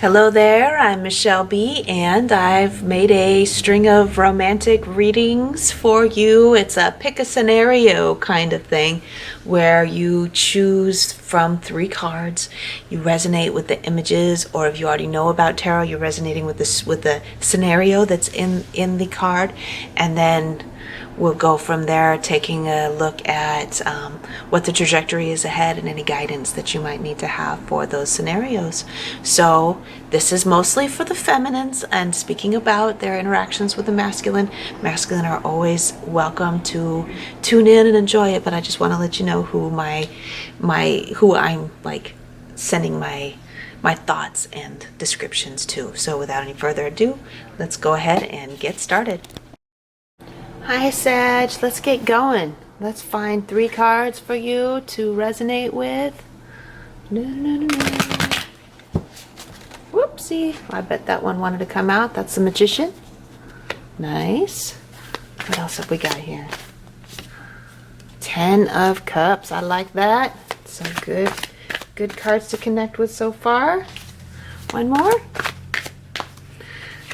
Hello there, I'm Michelle B, and I've made a string of romantic readings for you. It's a pick a scenario kind of thing where you choose from 3 cards. You resonate with the images, or if you already know about tarot, you're resonating with the scenario that's in the card, and then we'll go from there, taking a look at what the trajectory is ahead and any guidance that you might need to have for those scenarios. So this is mostly for the feminines, and speaking about their interactions with the masculine are always welcome to tune in and enjoy it, but I just want to let you know who who I'm like sending my thoughts and descriptions to. So without any further ado, let's go ahead and get started. Hi Sag, let's get going. Let's find 3 cards for you to resonate with. Whoopsie, I bet that one wanted to come out. That's the Magician. Nice. What else have we got here? 10 of Cups, I like that. So good cards to connect with so far. One more.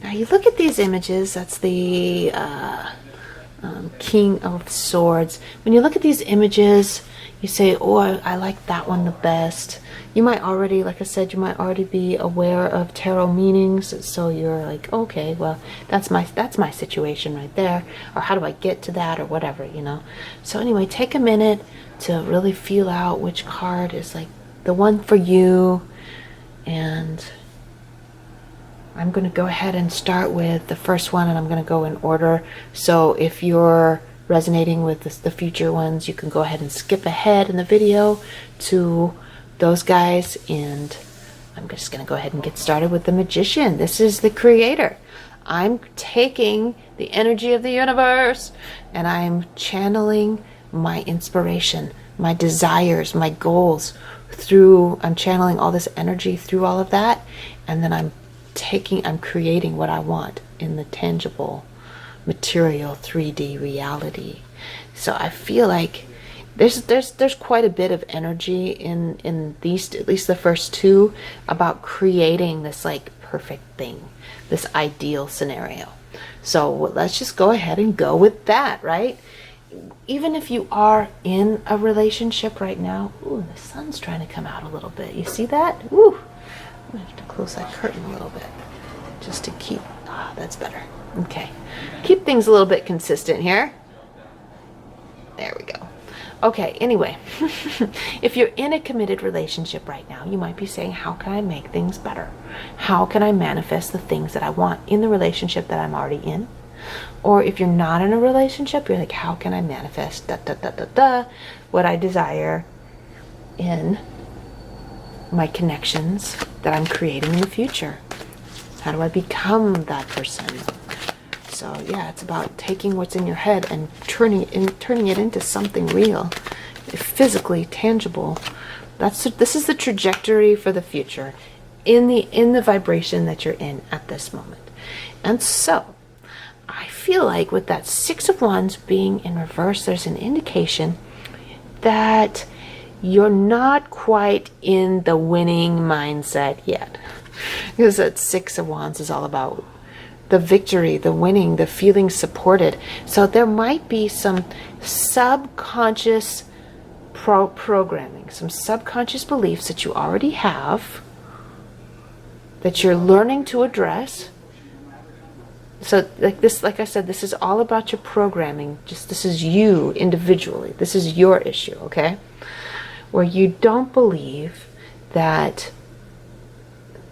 Now you look at these images, that's the King of Swords. When you look at these images, you say, oh, I like that one the best. You might already, like I said, you might already be aware of tarot meanings, so you're like, okay, well, that's my situation right there, or how do I get to that, or whatever, you know. So anyway, take a minute to really feel out which card is like the one for you, and I'm going to go ahead and start with the first one, and I'm going to go in order. So if you're resonating with the future ones, you can go ahead and skip ahead in the video to those guys. And I'm just going to go ahead and get started with the Magician. This is the Creator. I'm taking the energy of the universe and I'm channeling my inspiration, my desires, my goals through, I'm channeling all this energy through all of that, and then I'm creating what I want in the tangible, material 3D reality. So I feel like there's quite a bit of energy in these, at least the first 2, about creating this like perfect thing, this ideal scenario. So let's just go ahead and go with that, right? Even if you are in a relationship right now, ooh, the sun's trying to come out a little bit. You see that? Ooh. I have to close that curtain a little bit just to keep, that's better. Okay, keep things a little bit consistent here. There we go. Okay, anyway, if you're in a committed relationship right now, you might be saying, how can I make things better? How can I manifest the things that I want in the relationship that I'm already in? Or if you're not in a relationship, you're like, how can I manifest what I desire in my connections that I'm creating in the future? How do I become that person? So yeah, it's about taking what's in your head and turning it into something real, physically tangible. This is the trajectory for the future in the vibration that you're in at this moment. And so I feel like with that 6 of Wands being in reverse, there's an indication that you're not quite in the winning mindset yet, because that 6 of Wands is all about the victory, the winning, the feeling supported. So there might be some subconscious programming, some subconscious beliefs that you already have that you're learning to address. So like I said, this is all about your programming. This is you individually. This is your issue, okay? Where you don't believe that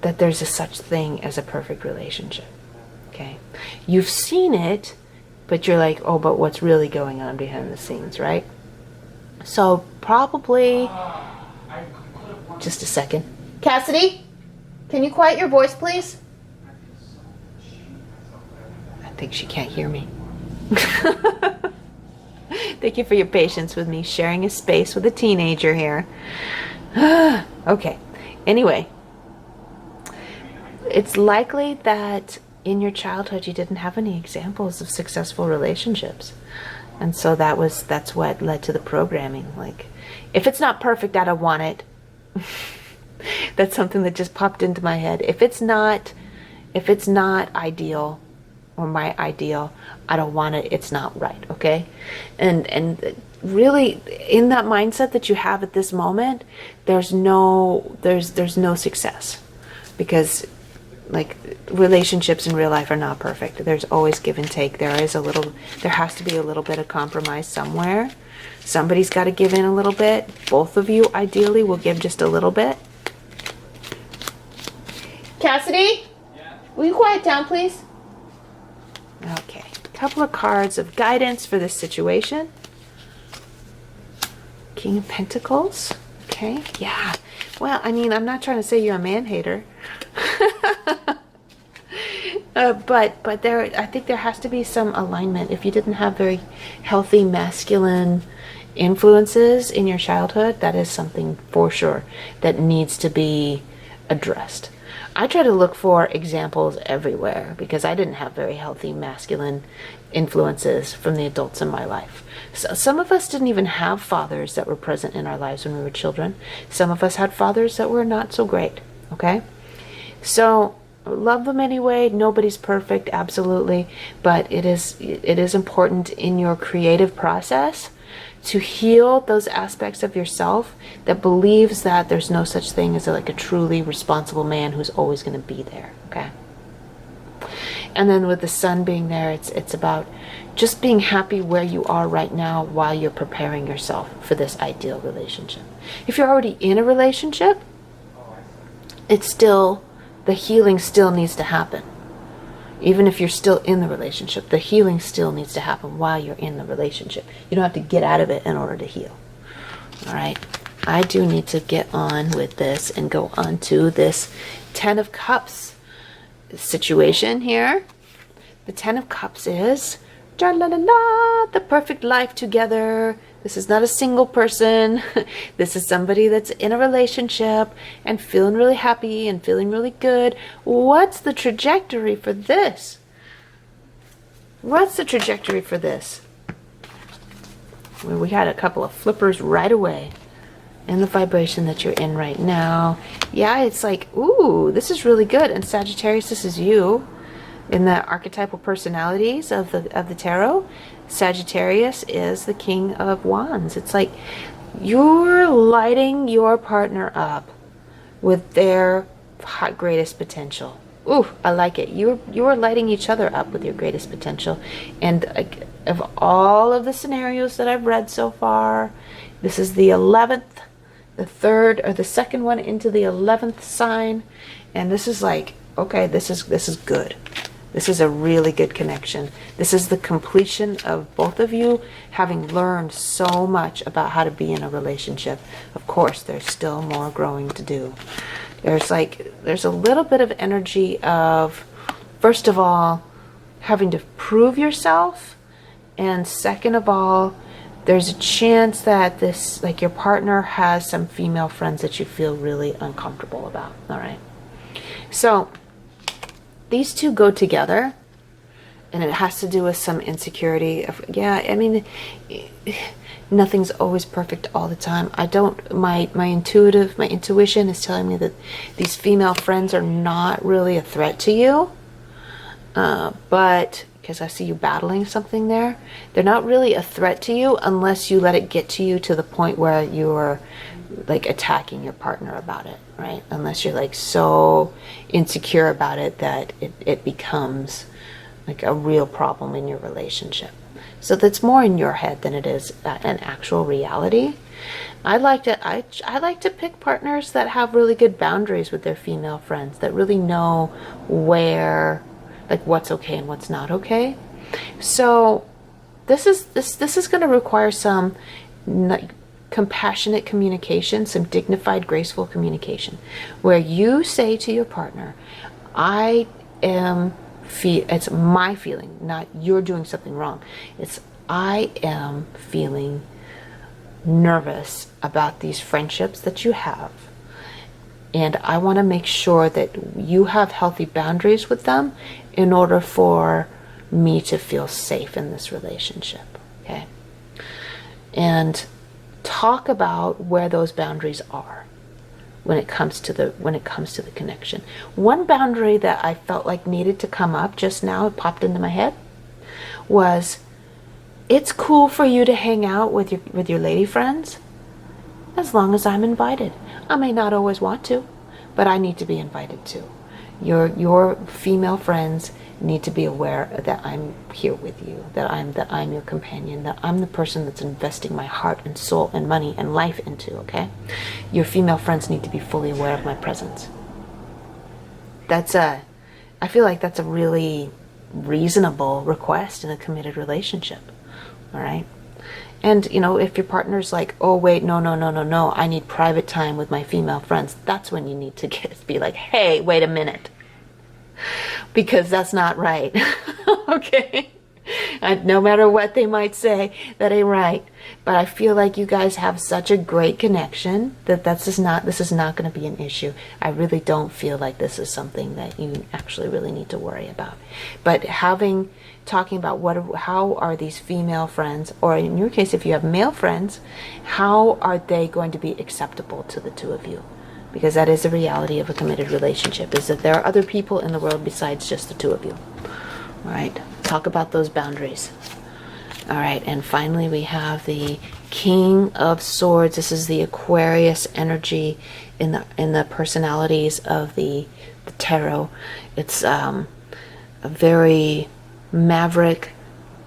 there's a such thing as a perfect relationship, okay? You've seen it, but you're like, oh, but what's really going on behind the scenes, right? So probably, just a second. Cassidy, can you quiet your voice, please? I think she can't hear me. Thank you for your patience with me sharing a space with a teenager here. Okay, anyway, it's likely that in your childhood you didn't have any examples of successful relationships, and so that's what led to the programming. Like, if it's not perfect, I don't want it. That's something that just popped into my head. If it's not ideal or my ideal, I don't want it. It's not right. Okay. And really in that mindset that you have at this moment, there's no success, because like relationships in real life are not perfect. There's always give and take. There has to be a little bit of compromise somewhere. Somebody's got to give in a little bit. Both of you ideally will give just a little bit. Cassidy? Yeah. Will you quiet down, please? Okay. A couple of cards of guidance for this situation. King of Pentacles. Okay. Yeah. Well, I mean, I'm not trying to say you're a man-hater. But I think there has to be some alignment. If you didn't have very healthy masculine influences in your childhood, that is something for sure that needs to be addressed. I try to look for examples everywhere because I didn't have very healthy masculine influences from the adults in my life. So some of us didn't even have fathers that were present in our lives when we were children. Some of us had fathers that were not so great. Okay? So love them anyway. Nobody's perfect, absolutely, but it is important in your creative process to heal those aspects of yourself that believes that there's no such thing as like a truly responsible man who's always going to be there. Okay. And then with the sun being there, it's about just being happy where you are right now while you're preparing yourself for this ideal relationship. If you're already in a relationship, the healing still needs to happen. Even if you're still in the relationship, the healing still needs to happen while you're in the relationship. You don't have to get out of it in order to heal. All right. I do need to get on with this and go on to this Ten of Cups situation here. The Ten of Cups is the perfect life together. This is not a single person. This is somebody that's in a relationship and feeling really happy and feeling really good. What's the trajectory for this? What's the trajectory for this? Well, we had a couple of flippers right away in the vibration that you're in right now. Yeah, it's like, ooh, this is really good. And Sagittarius, this is you in the archetypal personalities of the tarot. Sagittarius is the King of Wands. It's like you're lighting your partner up with their greatest potential. Ooh, I like it. You're lighting each other up with your greatest potential. And of all of the scenarios that I've read so far, this is the 11th, the third or the second one into the 11th sign, and this is like, okay, this is good. This is a really good connection. This is the completion of both of you having learned so much about how to be in a relationship. Of course, there's still more growing to do. There's a little bit of energy of, first of all, having to prove yourself, and second of all, there's a chance that this, like your partner has some female friends that you feel really uncomfortable about. All right. So these two go together, and it has to do with some insecurity of, yeah, I mean, nothing's always perfect all the time. My intuition is telling me that these female friends are not really a threat to you, but because I see you battling something there, they're not really a threat to you unless you let it get to you to the point where you're like attacking your partner about it, right? Unless you're like so insecure about it that it becomes like a real problem in your relationship. So that's more in your head than it is an actual reality. I like to pick partners that have really good boundaries with their female friends, that really know where, like what's okay and what's not okay. So this is going to require some compassionate communication, some dignified, graceful communication, where you say to your partner, it's my feeling, not you're doing something wrong. It's I am feeling nervous about these friendships that you have, and I want to make sure that you have healthy boundaries with them in order for me to feel safe in this relationship. Okay? And talk about where those boundaries are. when it comes to the connection. One boundary that I felt like needed to come up just now, it popped into my head, was it's cool for you to hang out with your lady friends as long as I'm invited. I may not always want to, but I need to be invited too. Your female friends need to be aware that I'm here with you, that I'm your companion, that I'm the person that's investing my heart and soul and money and life into, okay? Your female friends need to be fully aware of my presence. I feel like that's a really reasonable request in a committed relationship, all right? And, if your partner's like, oh, wait, no, I need private time with my female friends, that's when you need to be like, hey, wait a minute. Because that's not right. Okay? No matter what they might say, that ain't right. But I feel like you guys have such a great connection that this is not going to be an issue. I really don't feel like this is something that you actually really need to worry about. But talking about how are these female friends, or in your case, if you have male friends, how are they going to be acceptable to the two of you? Because that is the reality of a committed relationship, is that there are other people in the world besides just the two of you. All right, talk about those boundaries. All right, and finally we have the King of Swords. This is the Aquarius energy in the personalities of the tarot. It's a very maverick,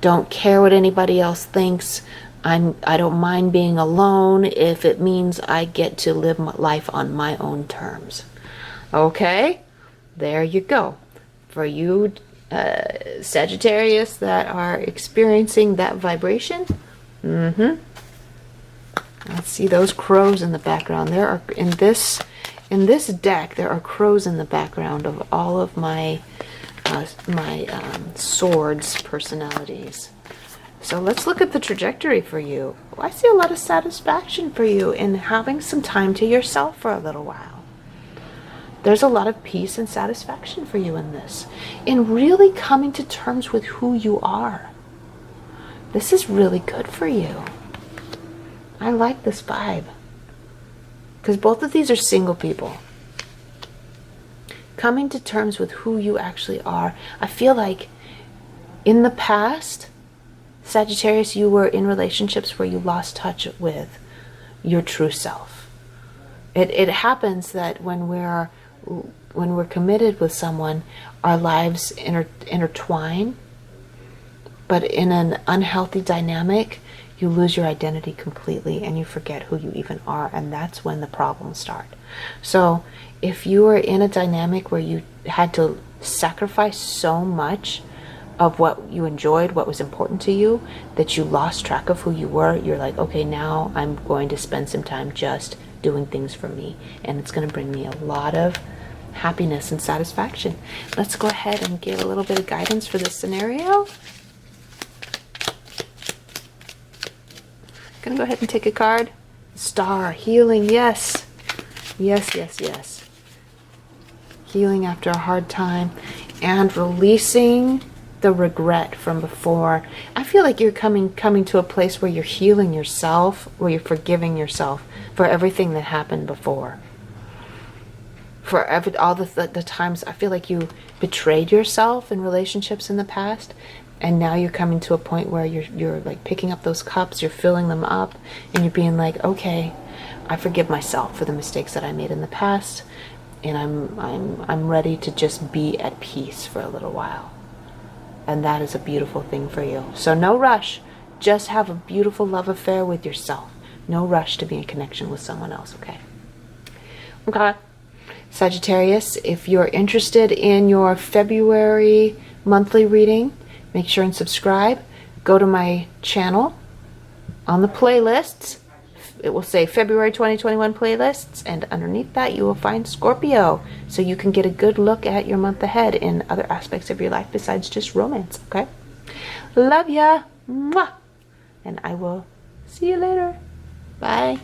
don't care what anybody else thinks. I don't mind being alone if it means I get to live my life on my own terms. Okay, there you go. For you Sagittarius that are experiencing that vibration, let's see those crows in the background. There are in this deck there are crows in the background of all of my swords personalities. So let's look at the trajectory for you. I see a lot of satisfaction for you in having some time to yourself for a little while. There's a lot of peace and satisfaction for you in this, in really coming to terms with who you are. This is really good for you. I like this vibe, because both of these are single people. Coming to terms with who you actually are. I feel like in the past, Sagittarius, you were in relationships where you lost touch with your true self. It happens that when we're committed with someone, our lives intertwine, but in an unhealthy dynamic, you lose your identity completely and you forget who you even are, and that's when the problems start. So if you were in a dynamic where you had to sacrifice so much of what you enjoyed, what was important to you, that you lost track of who you were, you're like, okay, now I'm going to spend some time just doing things for me, and it's going to bring me a lot of happiness and satisfaction. Let's go ahead and give a little bit of guidance for this scenario. Gonna go ahead and take a card. Star, healing, yes. Yes. Healing after a hard time and releasing the regret from before. I feel like you're coming to a place where you're healing yourself, where you're forgiving yourself for everything that happened before. For all the times I feel like you betrayed yourself in relationships in the past, and now you're coming to a point where you're like picking up those cups, you're filling them up, and you're being like, okay, I forgive myself for the mistakes that I made in the past, and I'm ready to just be at peace for a little while. And that is a beautiful thing for you. So no rush. Just have a beautiful love affair with yourself. No rush to be in connection with someone else, okay? Okay. Sagittarius, if you're interested in your February monthly reading, make sure and subscribe. Go to my channel. On the playlists, it will say February 2021 playlists, and underneath that you will find Scorpio, so you can get a good look at your month ahead in other aspects of your life besides just romance, okay? Love ya. Mwah. And I will see you later. Bye.